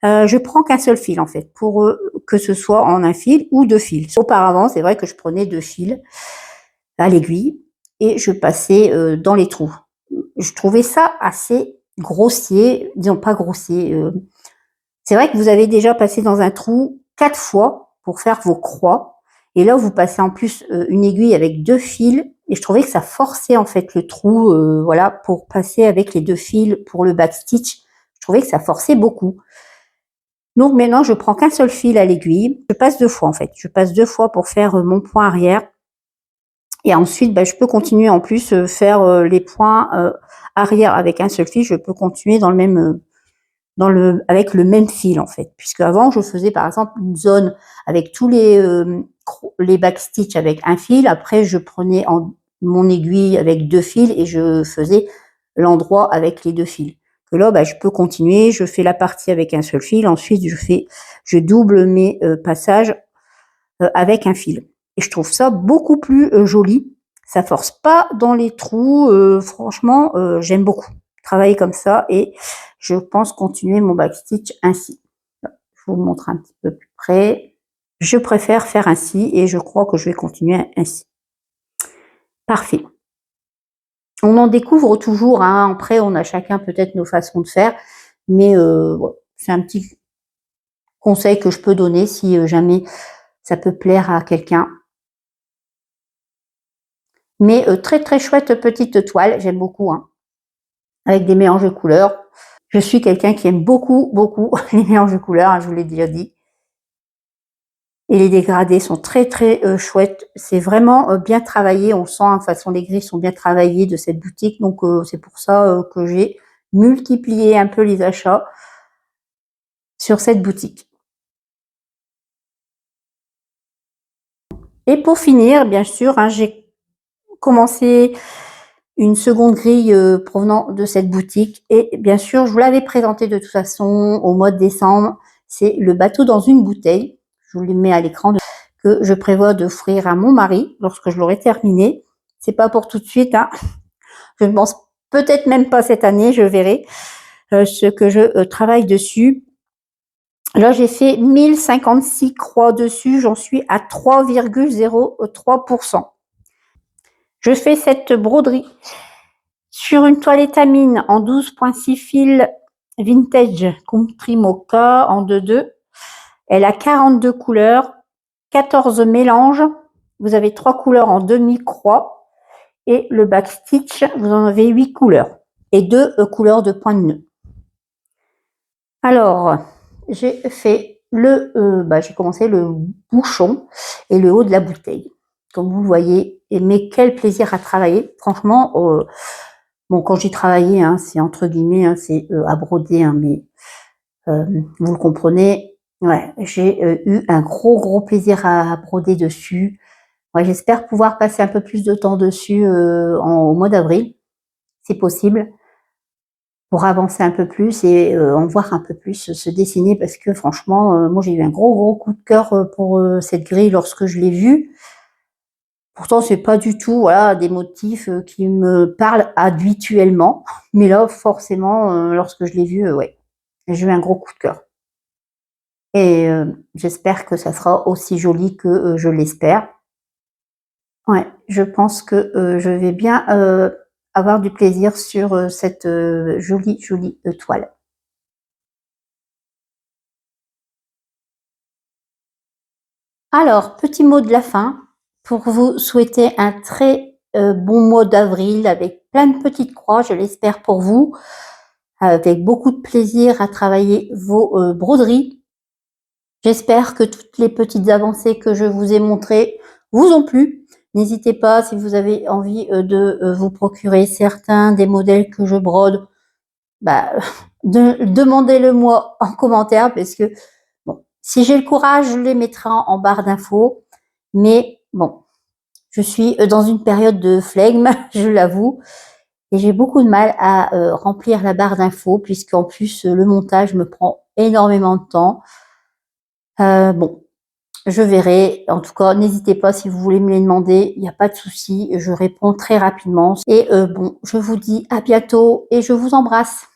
Je prends qu'un seul fil en fait, pour que ce soit en un fil ou 2 fils. Auparavant, c'est vrai que je prenais 2 fils à l'aiguille et je passais dans les trous. Je trouvais ça assez grossier, disons pas grossier. C'est vrai que vous avez déjà passé dans un trou 4 fois pour faire vos croix. Et là, vous passez en plus une aiguille avec 2 fils. Et je trouvais que ça forçait en fait le trou, voilà, pour passer avec les 2 fils pour le backstitch. Je trouvais que ça forçait beaucoup. Donc maintenant, je prends qu'un seul fil à l'aiguille. Je passe 2 fois en fait. Je passe 2 fois pour faire mon point arrière. Et ensuite, je peux continuer en plus faire les points arrière avec un seul fil. Je peux continuer dans le même avec le même fil en fait, puisque avant je faisais par exemple une zone avec tous les backstitch avec un fil, après je prenais mon aiguille avec 2 fils et je faisais l'endroit avec les 2 fils. Que là, je peux continuer, je fais la partie avec un seul fil, ensuite je double mes passages avec un fil. Et je trouve ça beaucoup plus joli. Ça force pas dans les trous. Franchement, j'aime beaucoup travailler comme ça et je pense continuer mon backstitch ainsi. Je vous montre un petit peu plus près. Je préfère faire ainsi et je crois que je vais continuer ainsi. Parfait. On en découvre toujours. Hein. Après, on a chacun peut-être nos façons de faire, mais c'est un petit conseil que je peux donner si jamais ça peut plaire à quelqu'un. Mais très très chouette petite toile, j'aime beaucoup, hein, avec des mélanges de couleurs. Je suis quelqu'un qui aime beaucoup, beaucoup les mélanges de couleurs, hein, je vous l'ai déjà dit. Et les dégradés sont très très chouettes. C'est vraiment bien travaillé, on sent, hein, de toute façon les gris sont bien travaillés de cette boutique, donc c'est pour ça que j'ai multiplié un peu les achats sur cette boutique. Et pour finir, bien sûr, hein, j'ai commencé une seconde grille provenant de cette boutique. Et bien sûr, je vous l'avais présenté de toute façon au mois de décembre. C'est le bateau dans une bouteille. Je vous le mets à l'écran que je prévois d'offrir à mon mari lorsque je l'aurai terminé. C'est pas pour tout de suite. Hein. Je ne pense peut-être même pas cette année. Je verrai ce que je travaille dessus. Là, j'ai fait 1056 croix dessus. J'en suis à 3,03%. Je fais cette broderie sur une toile étamine en 12,6 fils vintage Country Mocha en 2-2. Elle a 42 couleurs, 14 mélanges. Vous avez 3 couleurs en demi-croix. Et le backstitch, vous en avez 8 couleurs. Et 2 couleurs de point de nœud. Alors, j'ai fait j'ai commencé le bouchon et le haut de la bouteille. Comme vous le voyez, mais quel plaisir à travailler. Franchement, bon, quand j'ai travaillé, hein, c'est entre guillemets, hein, c'est à broder, hein, mais vous le comprenez. Ouais, j'ai eu un gros plaisir à broder dessus. Ouais, j'espère pouvoir passer un peu plus de temps dessus au mois d'avril, si possible, pour avancer un peu plus et en voir un peu plus se dessiner, parce que franchement, moi j'ai eu un gros coup de cœur pour cette grille lorsque je l'ai vue. Pourtant, c'est pas du tout, voilà, des motifs qui me parlent habituellement, mais là, forcément, lorsque je l'ai vu, ouais, j'ai eu un gros coup de cœur. Et j'espère que ça sera aussi joli que je l'espère. Ouais, je pense que je vais bien avoir du plaisir sur cette jolie toile. Alors, petit mot de la fin pour vous souhaiter un très bon mois d'avril avec plein de petites croix, je l'espère pour vous, avec beaucoup de plaisir à travailler vos broderies. J'espère que toutes les petites avancées que je vous ai montrées vous ont plu. N'hésitez pas, si vous avez envie de vous procurer certains des modèles que je brode, bah, demandez-le moi en commentaire parce que bon, si j'ai le courage, je les mettrai en barre d'infos. Mais bon, je suis dans une période de flegme, je l'avoue, et j'ai beaucoup de mal à remplir la barre d'infos puisqu'en plus le montage me prend énormément de temps. Bon, je verrai. En tout cas, n'hésitez pas si vous voulez me les demander, il n'y a pas de souci, je réponds très rapidement. Et bon, je vous dis à bientôt et je vous embrasse.